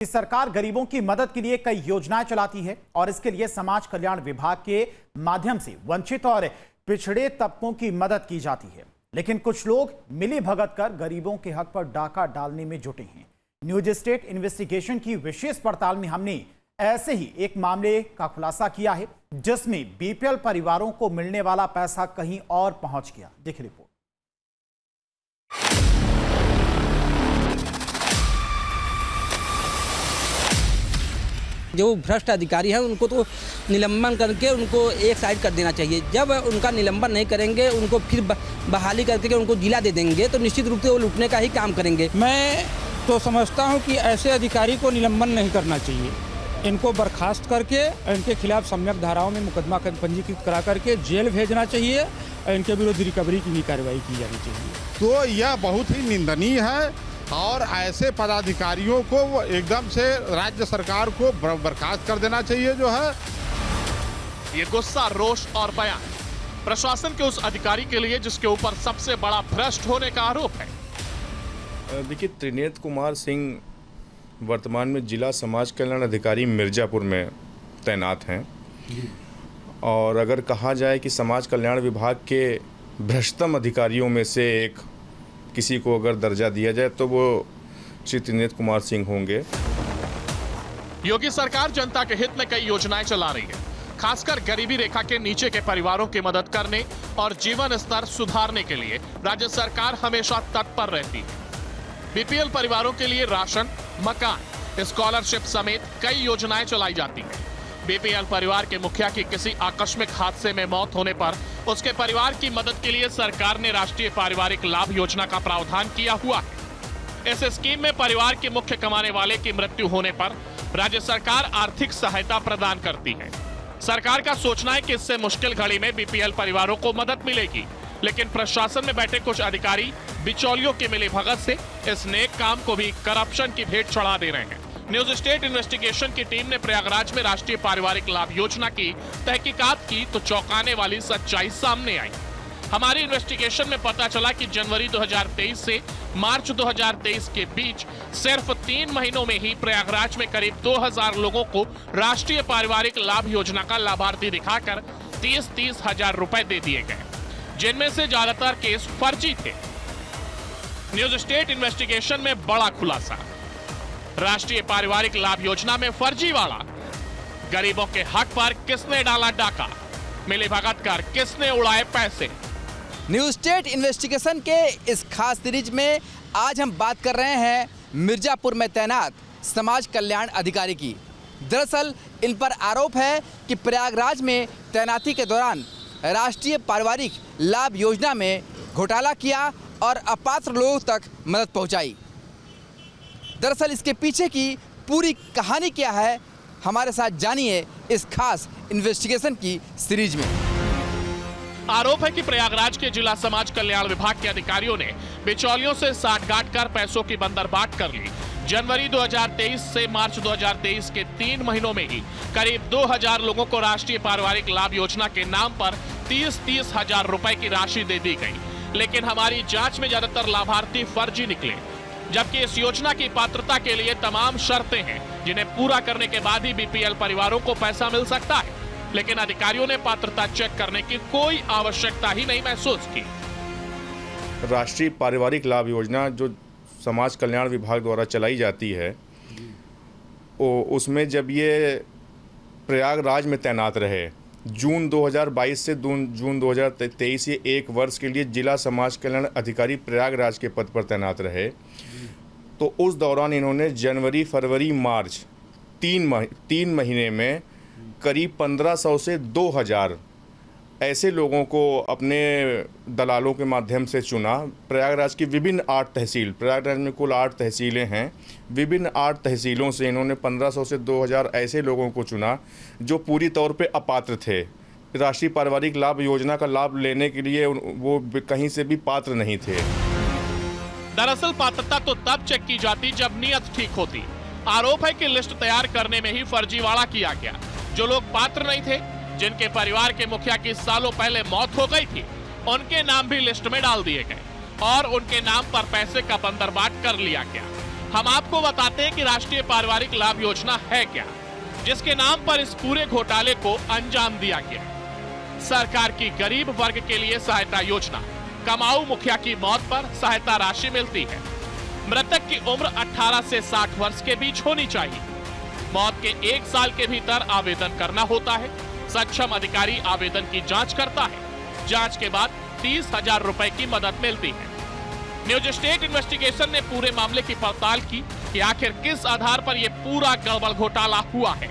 सरकार गरीबों की मदद के लिए कई योजनाएं चलाती है और इसके लिए समाज कल्याण विभाग के माध्यम से वंचित और पिछड़े तबकों की मदद की जाती है। लेकिन कुछ लोग मिली भगत कर गरीबों के हक पर डाका डालने में जुटे हैं। न्यूज स्टेट इन्वेस्टिगेशन की विशेष पड़ताल में हमने ऐसे ही एक मामले का खुलासा किया है जिसमें बीपीएल परिवारों को मिलने वाला पैसा कहीं और पहुंच गया। देखिए रिपोर्ट। जो भ्रष्ट अधिकारी हैं उनको तो निलंबन करके उनको एक साइड कर देना चाहिए। जब उनका निलंबन नहीं करेंगे, उनको फिर बहाली करके उनको जिला दे देंगे तो निश्चित रूप से वो लूटने का ही काम करेंगे। मैं तो समझता हूं कि ऐसे अधिकारी को निलंबन नहीं करना चाहिए। इनको बर्खास्त करके इनके खिलाफ सम्यक धाराओं में मुकदमा पंजीकृत करा करके जेल भेजना चाहिए और इनके विरुद्ध रिकवरी की भी कार्रवाई की जानी चाहिए। तो यह बहुत ही निंदनीय है और ऐसे पदाधिकारियों को एकदम से राज्य सरकार को बर्खास्त कर देना चाहिए। जो है ये गुस्सा, रोष और बयान प्रशासन के उस अधिकारी के लिए जिसके ऊपर सबसे बड़ा भ्रष्ट होने का आरोप है। देखिए, त्रिनेत्र कुमार सिंह वर्तमान में जिला समाज कल्याण अधिकारी मिर्जापुर में तैनात हैं और अगर कहा जाए कि समाज कल्याण विभाग के भ्रष्टतम अधिकारियों में से एक किसी को अगर दर्जा दिया जाए तो वो श्री त्रिनेत्र कुमार सिंह होंगे। योगी सरकार जनता के हित में कई योजनाएं चला रही है, खासकर गरीबी रेखा के नीचे के परिवारों की मदद करने और जीवन स्तर सुधारने के लिए राज्य सरकार हमेशा तत्पर रहती है। बीपीएल परिवारों के लिए राशन, मकान, स्कॉलरशिप समेत कई योजनाएं चलाई जाती हैं। बीपीएल परिवार के मुखिया की किसी आकस्मिक हादसे में मौत होने पर उसके परिवार की मदद के लिए सरकार ने राष्ट्रीय पारिवारिक लाभ योजना का प्रावधान किया हुआ है। इस स्कीम में परिवार के मुख्य कमाने वाले की मृत्यु होने पर राज्य सरकार आर्थिक सहायता प्रदान करती है। सरकार का सोचना है कि इससे मुश्किल घड़ी में बीपीएल परिवारों को मदद मिलेगी, लेकिन प्रशासन में बैठे कुछ अधिकारी बिचौलियों के मिलीभगत से इस नेक काम को भी करप्शन की भेंट चढ़ा दे रहे हैं। न्यूज स्टेट इन्वेस्टिगेशन की टीम ने प्रयागराज में राष्ट्रीय पारिवारिक लाभ योजना की तहकीकात की तो चौंकाने वाली सच्चाई सामने आई। हमारी इन्वेस्टिगेशन में पता चला कि जनवरी 2023 से मार्च 2023 के बीच सिर्फ 3 महीनों में ही प्रयागराज में करीब 2000 लोगों को राष्ट्रीय पारिवारिक लाभ योजना का लाभार्थी दिखाकर 30-30 हजार रुपए दे दिए गए, जिनमें से ज्यादातर केस फर्जी थे। न्यूज स्टेट इन्वेस्टिगेशन में बड़ा खुलासा, राष्ट्रीय पारिवारिक लाभ योजना में फर्जीवाड़ा, गरीबों के हक पर किसने डाला डाका, मिलीभगत कर किसने उड़ाए पैसे। न्यूज स्टेट इन्वेस्टिगेशन के इस खास सीरीज में आज हम बात कर रहे हैं मिर्जापुर में तैनात समाज कल्याण अधिकारी की। दरअसल इन पर आरोप है कि प्रयागराज में तैनाती के दौरान राष्ट्रीय पारिवारिक लाभ योजना में घोटाला किया और अपात्र लोगों तक मदद पहुंचाई। दरअसल इसके पीछे की पूरी कहानी क्या है, हमारे साथ जानिए इस खास इन्वेस्टिगेशन की सीरीज में। आरोप है कि प्रयागराज के जिला समाज कल्याण विभाग के अधिकारियों ने बिचौलियों से साठगांठ कर पैसों की बंदरबाट कर ली। जनवरी 2023 से मार्च 2023 के 3 महीनों में ही करीब 2000 लोगों को राष्ट्रीय पारिवारिक लाभ योजना के नाम पर 30-30 हजार रुपए की राशि दे दी गई। लेकिन हमारी जांच में ज्यादातर लाभार्थी फर्जी निकले, जबकि इस योजना की पात्रता के लिए तमाम शर्तें हैं जिन्हें पूरा करने के बाद ही बीपीएल परिवारों को पैसा मिल सकता है। लेकिन अधिकारियों ने पात्रता चेक करने की कोई आवश्यकता ही नहीं महसूस की। राष्ट्रीय पारिवारिक लाभ योजना जो समाज कल्याण विभाग द्वारा चलाई जाती है, उसमें जब ये प्रयागराज में तैनात रहे जून 2022 से जून 2023, ये 1 वर्ष के लिए जिला समाज कल्याण अधिकारी प्रयागराज के पद पर तैनात रहे, तो उस दौरान इन्होंने जनवरी, फरवरी, मार्च 3 महीने में करीब 1500 से 2000 ऐसे लोगों को अपने दलालों के माध्यम से चुना। प्रयागराज की विभिन्न 8 तहसील, प्रयागराज में कुल 8 तहसीलें हैं, विभिन्न 8 तहसीलों से इन्होंने 1500 से 2000 ऐसे लोगों को चुना जो पूरी तौर पे अपात्र थे। राष्ट्रीय पारिवारिक लाभ योजना का लाभ लेने के लिए वो कहीं से भी पात्र नहीं थे। दरअसल पात्रता तो तब चेक की जाती जब नियत ठीक होती। आरोप है कि लिस्ट तैयार करने में ही फर्जीवाड़ा किया गया। जो लोग पात्र नहीं थे, जिनके परिवार के मुखिया की सालों पहले मौत हो गई थी, उनके नाम भी लिस्ट में डाल दिए गए और उनके नाम पर पैसे का बंदरबाट कर लिया गया। हम आपको बताते हैं कि राष्ट्रीय पारिवारिक लाभ योजना है क्या, जिसके नाम पर इस पूरे घोटाले को अंजाम दिया गया। सरकार की गरीब वर्ग के लिए सहायता योजना, कमाऊ मुखिया की मौत पर सहायता राशि मिलती है। मृतक की उम्र 18 से 60 वर्ष के बीच होनी चाहिए। मौत के 1 साल के भीतर आवेदन करना होता है। सक्षम अधिकारी आवेदन की जांच करता है। जांच के बाद 30,000 रुपए की मदद मिलती है। न्यूज स्टेट इन्वेस्टिगेशन ने पूरे मामले की पड़ताल की कि आखिर किस आधार पर यह पूरा गड़बड़ घोटाला हुआ है।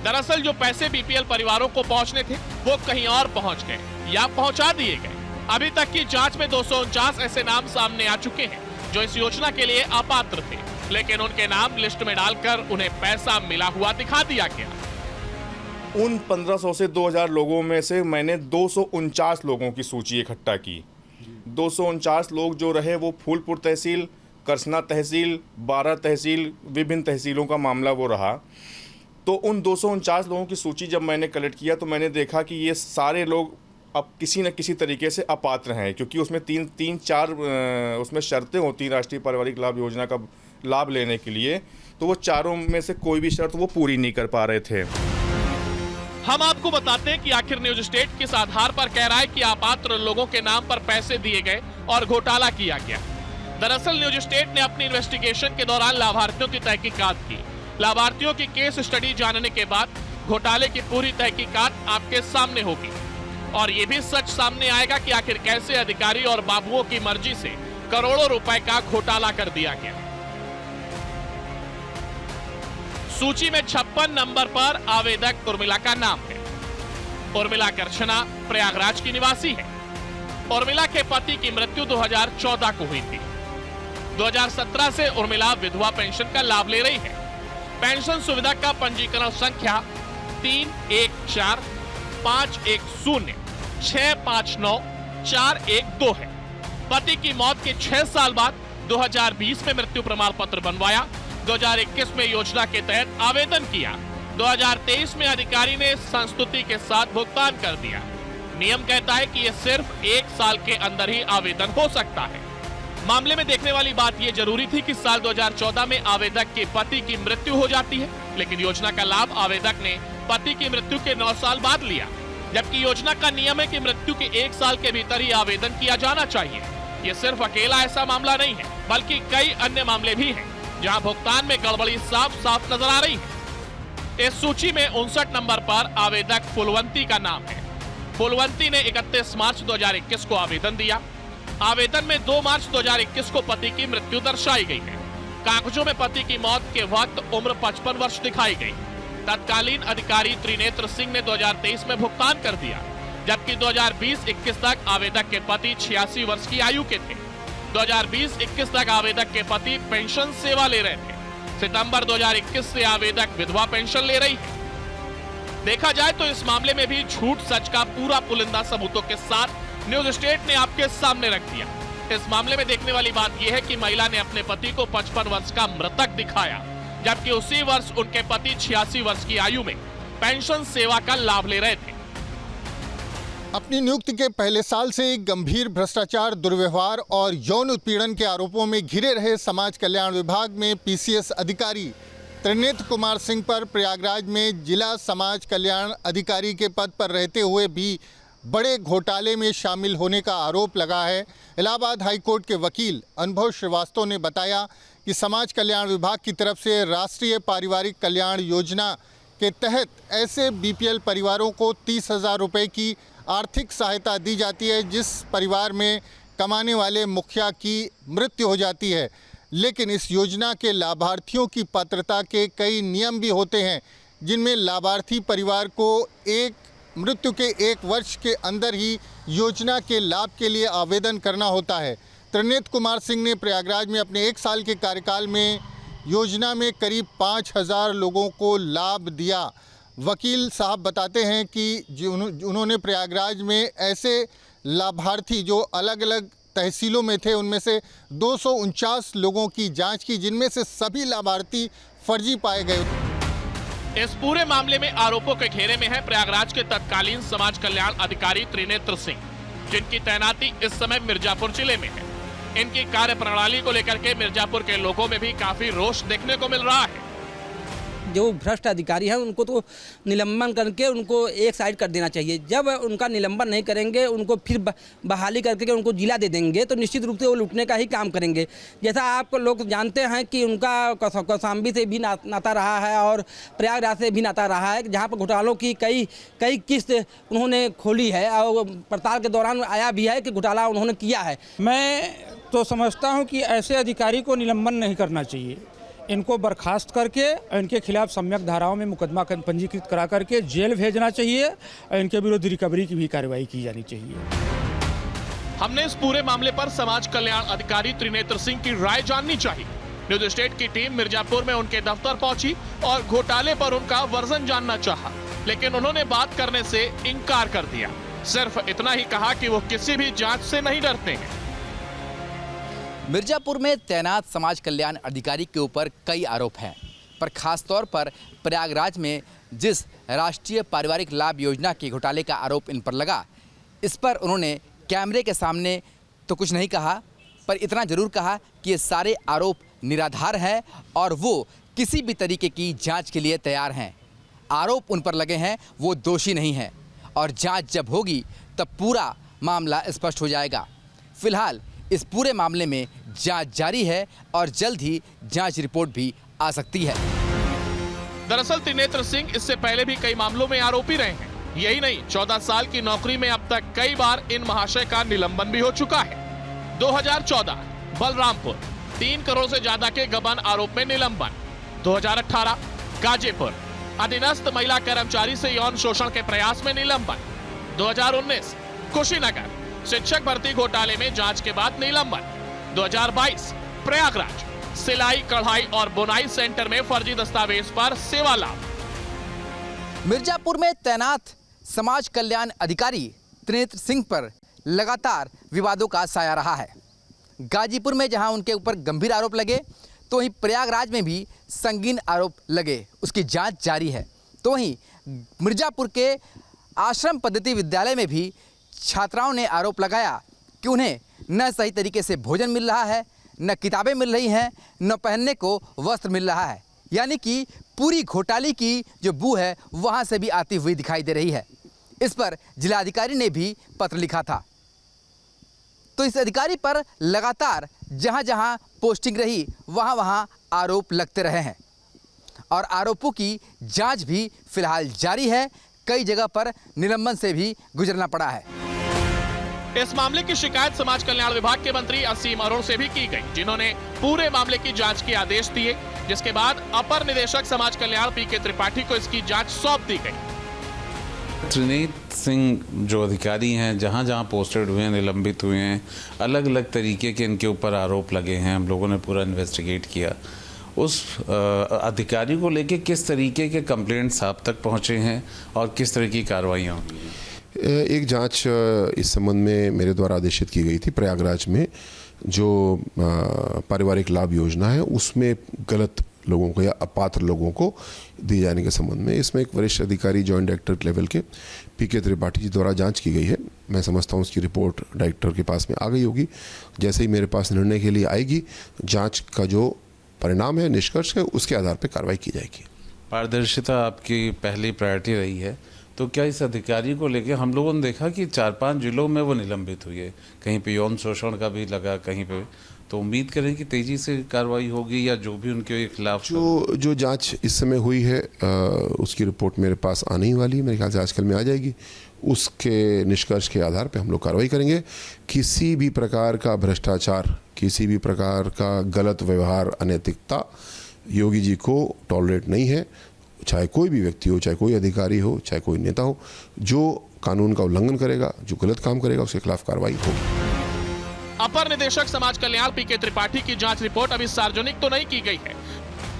दरअसल जो पैसे बीपीएल परिवारों को पहुंचने थे वो कहीं और पहुंच गए या पहुंचा दिए गए। अभी तक की जांच में 249 ऐसे नाम सामने आ चुके हैं जो इस योजना के लिए अपात्र थे, लेकिन उनके नाम लिस्ट में डालकर उन्हें पैसा मिला हुआ दिखा दिया गया। उन 1500 से 2000 लोगों में से मैंने 249 लोगों की सूची इकट्ठा की। 249 लोग जो रहे वो फूलपुर तहसील, करसना तहसील, 12 तहसील, विभिन्न तहसीलों का मामला वो रहा। तो उन 249 लोगों की सूची जब मैंने कलेक्ट किया तो मैंने देखा कि ये सारे लोग अब किसी न किसी तरीके से अपात्र हैं, क्योंकि उसमें तीन चार उसमें शर्तें होती हैं राष्ट्रीय पारिवारिक लाभ योजना का लाभ लेने के लिए। तो वो चारों में से कोई भी शर्त वो पूरी नहीं कर पा रहे थे। हम आपको बताते हैं कि आखिर न्यूज स्टेट किस आधार पर कह रहा है कि अपात्र लोगों के नाम पर पैसे दिए गए और घोटाला किया गया। दरअसल न्यूज स्टेट ने अपनी इन्वेस्टिगेशन के दौरान लाभार्थियों की तहकीकात की। लाभार्थियों की केस स्टडी जानने के बाद घोटाले की पूरी तहकीकात आपके सामने होगी और ये भी सच सामने आएगा कि आखिर कैसे अधिकारी और बाबुओं की मर्जी से करोड़ों रुपए का घोटाला कर दिया गया। सूची में 56 नंबर पर आवेदक उर्मिला का नाम है। उर्मिला करछना प्रयागराज की निवासी है। उर्मिला के पति की मृत्यु 2014 को हुई थी। 2017 से उर्मिला विधवा पेंशन का लाभ ले रही है। पेंशन सुविधा का पंजीकरण संख्या 3141510659 है। पति की मौत के 6 साल बाद 2020 में मृत्यु प्रमाण पत्र बनवाया। 2021 में योजना के तहत आवेदन किया। 2023 में अधिकारी ने संस्तुति के साथ भुगतान कर दिया। नियम कहता है कि यह सिर्फ 1 साल के अंदर ही आवेदन हो सकता है। मामले में देखने वाली बात यह जरूरी थी कि साल 2014 में आवेदक के पति की मृत्यु हो जाती है, लेकिन योजना का लाभ आवेदक ने पति की मृत्यु के 9 साल बाद लिया, जबकि योजना का नियम है कि मृत्यु के 1 साल के भीतर ही आवेदन किया जाना चाहिए। ये सिर्फ अकेला ऐसा मामला नहीं है, बल्कि कई अन्य मामले भी हैं जहां भुगतान में गड़बड़ी साफ साफ नजर आ रही है। इस सूची में 59 नंबर पर आवेदक फुलवंती का नाम है। फुलवंती ने 31 मार्च 2021 को आवेदन दिया। आवेदन में 2 मार्च 2021 को पति की मृत्यु दर्शाई गई है। कागजों में पति की मौत के वक्त उम्र 55 वर्ष दिखाई गई। तत्कालीन अधिकारी त्रिनेत्र सिंह ने 2023 में भुगतान कर दिया, जबकि 2020-21 तक आवेदक के पति 86 वर्ष की आयु के थे। 2020-21 तक आवेदक के पति पेंशन सेवा ले रहे थे। सितंबर 2021 से आवेदक विधवा पेंशन ले रही है। देखा जाए तो इस मामले में भी झूठ सच का पूरा पुलिंदा सबूतों के साथ न्यूज स्टेट ने आपके सामने रख दिया। इस मामले में देखने वाली बात यह है कि महिला ने अपने पति को 55 वर्ष का मृतक दिखाया, जबकि उसी वर्ष उनके पति 86 वर्ष की आयु में पेंशन सेवा का लाभ ले रहे थे। अपनी नियुक्ति के पहले साल से गंभीर भ्रष्टाचार, दुर्व्यवहार और यौन उत्पीड़न के आरोपों में घिरे रहे समाज कल्याण विभाग में पीसीएस अधिकारी त्रिनेत्र कुमार सिंह पर प्रयागराज में जिला समाज कल्याण अधिकारी के पद पर रहते हुए भी बड़े घोटाले में शामिल होने का आरोप लगा है। इलाहाबाद हाईकोर्ट के वकील अनुभव श्रीवास्तव ने बताया कि समाज कल्याण विभाग की तरफ से राष्ट्रीय पारिवारिक कल्याण योजना के तहत ऐसे बीपीएल परिवारों को 30,000 रुपये की आर्थिक सहायता दी जाती है जिस परिवार में कमाने वाले मुखिया की मृत्यु हो जाती है। लेकिन इस योजना के लाभार्थियों की पात्रता के कई नियम भी होते हैं, जिनमें लाभार्थी परिवार को मृत्यु के 1 वर्ष के अंदर ही योजना के लाभ के लिए आवेदन करना होता है। त्रिनेत्र कुमार सिंह ने प्रयागराज में अपने 1 साल के कार्यकाल में योजना में करीब 5,000 लोगों को लाभ दिया। वकील साहब बताते हैं कि उन्होंने प्रयागराज में ऐसे लाभार्थी जो अलग अलग तहसीलों में थे उनमें से 249 लोगों की जांच की, जिनमें से सभी लाभार्थी फर्जी पाए गए। इस पूरे मामले में आरोपों के घेरे में है प्रयागराज के तत्कालीन समाज कल्याण अधिकारी त्रिनेत्र सिंह, जिनकी तैनाती इस समय मिर्जापुर जिले में है। इनकी कार्यप्रणाली को लेकर के मिर्जापुर के लोगों में भी काफी रोष देखने को मिल रहा है। जो भ्रष्ट अधिकारी हैं उनको तो निलंबन करके उनको एक साइड कर देना चाहिए। जब उनका निलंबन नहीं करेंगे, उनको फिर बहाली करके उनको जिला दे देंगे तो निश्चित रूप से वो लूटने का ही काम करेंगे। जैसा आप लोग जानते हैं कि उनका कौशाम्बी से भी नाता रहा है और प्रयागराज से भी नाता रहा है, जहाँ पर घोटालों की कई किस्त उन्होंने खोली है और पड़ताल के दौरान आया भी है कि घोटाला उन्होंने किया है। मैं तो समझता हूं कि ऐसे अधिकारी को निलंबन नहीं करना चाहिए। इनको बर्खास्त करके इनके खिलाफ सम्यक धाराओं में मुकदमा पंजीकृत करा करके जेल भेजना चाहिए और इनके विरुद्ध रिकवरी की भी कार्रवाई की जानी चाहिए। हमने इस पूरे मामले पर समाज कल्याण अधिकारी त्रिनेत्र सिंह की राय जाननी चाहिए। न्यूज स्टेट की टीम मिर्जापुर में उनके दफ्तर पहुंची और घोटाले पर उनका वर्जन जानना चाहा, लेकिन उन्होंने बात करने से इनकार कर दिया। सिर्फ इतना ही कहा कि वो किसी भी जांच से नहीं डरते हैं। मिर्जापुर में तैनात समाज कल्याण अधिकारी के ऊपर कई आरोप हैं, पर खासतौर पर प्रयागराज में जिस राष्ट्रीय पारिवारिक लाभ योजना के घोटाले का आरोप इन पर लगा, इस पर उन्होंने कैमरे के सामने तो कुछ नहीं कहा, पर इतना जरूर कहा कि ये सारे आरोप निराधार हैं और वो किसी भी तरीके की जांच के लिए तैयार हैं। आरोप उन पर लगे हैं, वो दोषी नहीं हैं और जांच जब होगी तब पूरा मामला स्पष्ट हो जाएगा। फिलहाल इस पूरे मामले में जांच जारी है और जल्द ही जांच रिपोर्ट भी आ सकती है। दरअसल त्रिनेत्र सिंह इससे पहले भी कई मामलों में आरोपी रहे हैं। यही नहीं, 14 साल की नौकरी में अब तक कई बार इन महाशय का निलंबन भी हो चुका है। 2014 बलरामपुर 3 करोड़ से ज्यादा के गबन आरोप में निलंबन। 2018 गाजीपुर अधीनस्थ महिला कर्मचारी से यौन शोषण के प्रयास में निलंबन। 2019 कुशीनगर शिक्षक भर्ती घोटाले में जांच के बाद निलंबन। 2022 प्रयागराज सिलाई कढ़ाई और बुनाई सेंटर में फर्जी दस्तावेज पर सेवा लाभ। मिर्जापुर में तैनात समाज कल्याण अधिकारी त्रिनेत्र सिंह पर लगातार विवादों का साया रहा है। गाजीपुर में जहां उनके ऊपर गंभीर आरोप लगे, तो वहीं प्रयागराज में भी संगीन आरोप लगे, उसकी जांच जारी है। तो वहीं मिर्जापुर के आश्रम पद्धति विद्यालय में भी छात्राओं ने आरोप लगाया कि उन्हें न सही तरीके से भोजन मिल रहा है, न किताबें मिल रही हैं, न पहनने को वस्त्र मिल रहा है। यानी कि पूरी घोटाले की जो बू है वहां से भी आती हुई दिखाई दे रही है। इस पर जिलाधिकारी ने भी पत्र लिखा था। तो इस अधिकारी पर लगातार जहां जहां पोस्टिंग रही वहां वहां आरोप लगते रहे हैं और आरोपों की जांच भी फिलहाल जारी है। कई जगह पर निलंबन से भी गुजरना पड़ा है। इस मामले की शिकायत समाज कल्याण विभाग के मंत्री असीम अरुण से भी की गई, जिन्होंने पूरे मामले की जांच के आदेश दिए, जिसके बाद अपर निदेशक समाज कल्याण पीके त्रिपाठी को इसकी जांच सौंप दी गई। त्रिनेत्र सिंह जो अधिकारी हैं, जहां जहां पोस्टेड हुए हैं, निलंबित हुए हैं, अलग अलग तरीके के इनके ऊपर आरोप लगे हैं। हम लोगों ने पूरा इन्वेस्टिगेट किया। उस अधिकारी को लेके किस तरीके के कंप्लेंट्स आप तक पहुंचे हैं और किस तरह की कार्रवाइयाँ होंगी? एक जांच इस संबंध में मेरे द्वारा आदेशित की गई थी। प्रयागराज में जो पारिवारिक लाभ योजना है उसमें गलत लोगों को या अपात्र लोगों को दिए जाने के संबंध में, इसमें एक वरिष्ठ अधिकारी जॉइंट डायरेक्टर लेवल के पीके त्रिपाठी जी द्वारा जांच की गई है। मैं समझता हूँ उसकी रिपोर्ट डायरेक्टर के पास में आ गई होगी। जैसे ही मेरे पास निर्णय के लिए आएगी, जांच का जो परिणाम है, निष्कर्ष है, उसके आधार पर कार्रवाई की जाएगी। पारदर्शिता आपकी पहली प्रायोरिटी रही है, तो क्या इस अधिकारी को लेके हम लोगों ने देखा कि 4-5 जिलों में वो निलंबित हुई है, कहीं पे यौन शोषण का भी लगा, कहीं पे, तो उम्मीद करें कि तेजी से कार्रवाई होगी या जो भी उनके खिलाफ जो जांच इस समय हुई है उसकी रिपोर्ट मेरे पास आने ही वाली है। मेरे ख्याल से आजकल में आ जाएगी। उसके निष्कर्ष के आधार पर हम लोग कार्रवाई करेंगे। किसी भी प्रकार का भ्रष्टाचार, किसी भी प्रकार का गलत व्यवहार, अनैतिकता योगी जी को टॉलरेट नहीं है। चाहे कोई भी व्यक्ति हो, चाहे कोई अधिकारी हो, चाहे कोई नेता हो, जो कानून का उल्लंघन करेगा, जो गलत काम करेगा, उसके खिलाफ कार्रवाई होगी। अपर निदेशक समाज कल्याण पीके त्रिपाठी की जांच रिपोर्ट अभी सार्वजनिक तो नहीं की गई है,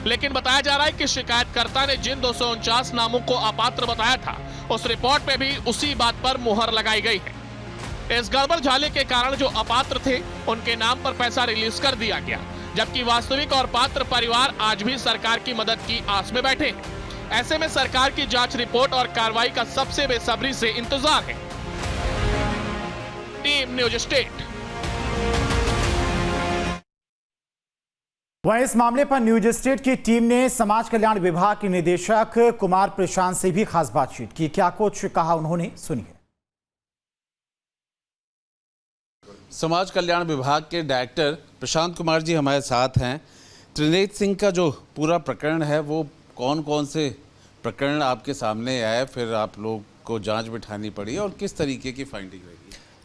लेकिन बताया जा रहा है कि शिकायतकर्ता ने जिन 249 नामों को अपात्र बताया था, उस रिपोर्ट में भी उसी बात पर मुहर लगाई गई है। इस गड़बड़ झाले के कारण जो अपात्र थे उनके नाम पर पैसा रिलीज कर दिया गया, जबकि वास्तविक और पात्र परिवार आज भी सरकार की मदद की आस में बैठे हैं। ऐसे में सरकार की जांच रिपोर्ट और कार्रवाई का सबसे बेसब्री से इंतजार है। Team news state. वहीं इस मामले पर न्यूज स्टेट की टीम ने समाज कल्याण विभाग के निदेशक कुमार प्रशांत से भी खास बातचीत की। क्या कुछ कहा उन्होंने, सुनिए। समाज कल्याण विभाग के डायरेक्टर प्रशांत कुमार जी हमारे साथ हैं। त्रिनेत्र सिंह का जो पूरा प्रकरण है वो कौन कौन से प्रकरण आपके सामने आए, फिर आप लोग को जांच बिठानी पड़ी और किस तरीके की फाइंडिंग रही?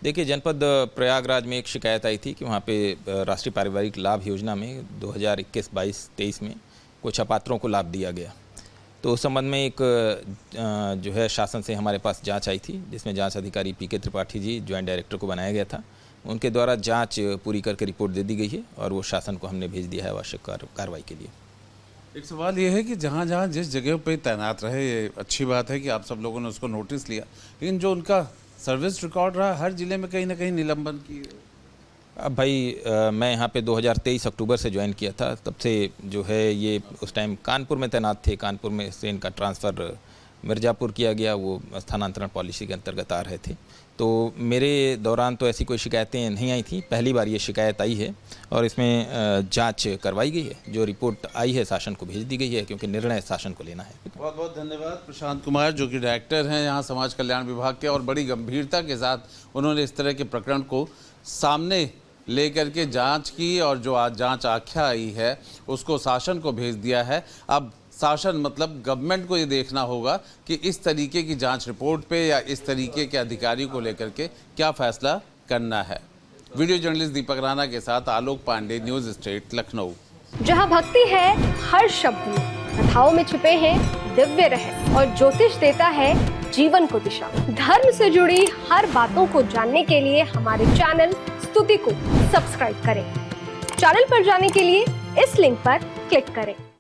देखिए, जनपद प्रयागराज में एक शिकायत आई थी कि वहाँ पे राष्ट्रीय पारिवारिक लाभ योजना में 2021-22-23 में कुछ अपात्रों को लाभ दिया गया। तो उस संबंध में एक जो है शासन से हमारे पास जांच आई थी, जिसमें जांच अधिकारी पीके त्रिपाठी जी ज्वाइंट डायरेक्टर को बनाया गया था। उनके द्वारा जांच पूरी करके रिपोर्ट दे दी गई है और वो शासन को हमने भेज दिया है आवश्यक कार्रवाई के लिए। एक सवाल ये है कि जहाँ जहाँ जिस जगह पे तैनात रहे, ये अच्छी बात है कि आप सब लोगों ने उसको नोटिस लिया, लेकिन जो उनका सर्विस रिकॉर्ड रहा हर जिले में कहीं ना कहीं निलंबन की। अब भाई मैं यहाँ पे 2023 अक्टूबर से ज्वाइन किया था, तब से जो है ये उस टाइम कानपुर में तैनात थे। कानपुर में से इनका ट्रांसफ़र मिर्ज़ापुर किया गया, वो स्थानांतरण पॉलिसी के अंतर्गत आ रहे थे। तो मेरे दौरान तो ऐसी कोई शिकायतें नहीं आई थी, पहली बार ये शिकायत आई है और इसमें जांच करवाई गई है। जो रिपोर्ट आई है शासन को भेज दी गई है, क्योंकि निर्णय शासन को लेना है। बहुत बहुत धन्यवाद प्रशांत कुमार, जो कि डायरेक्टर हैं यहाँ समाज कल्याण विभाग के, और बड़ी गंभीरता के साथ उन्होंने इस तरह के प्रकरण को सामने लेकर के जांच की और जो आज जांच आख्या आई है उसको शासन को भेज दिया है। अब शासन मतलब गवर्नमेंट को ये देखना होगा कि इस तरीके की जांच रिपोर्ट पे या इस तरीके के अधिकारी को लेकर के क्या फैसला करना है। वीडियो जर्नलिस्ट दीपक राणा के साथ आलोक पांडे, न्यूज स्टेट, लखनऊ। जहां भक्ति है हर शब्द में, कथाओं में छुपे हैं दिव्य रहस्य और ज्योतिष देता है जीवन को दिशा। धर्म से जुड़ी हर बातों को जानने के लिए हमारे चैनल स्तुति को सब्सक्राइब करें। चैनल पर जाने के लिए इस लिंक पर क्लिक करें।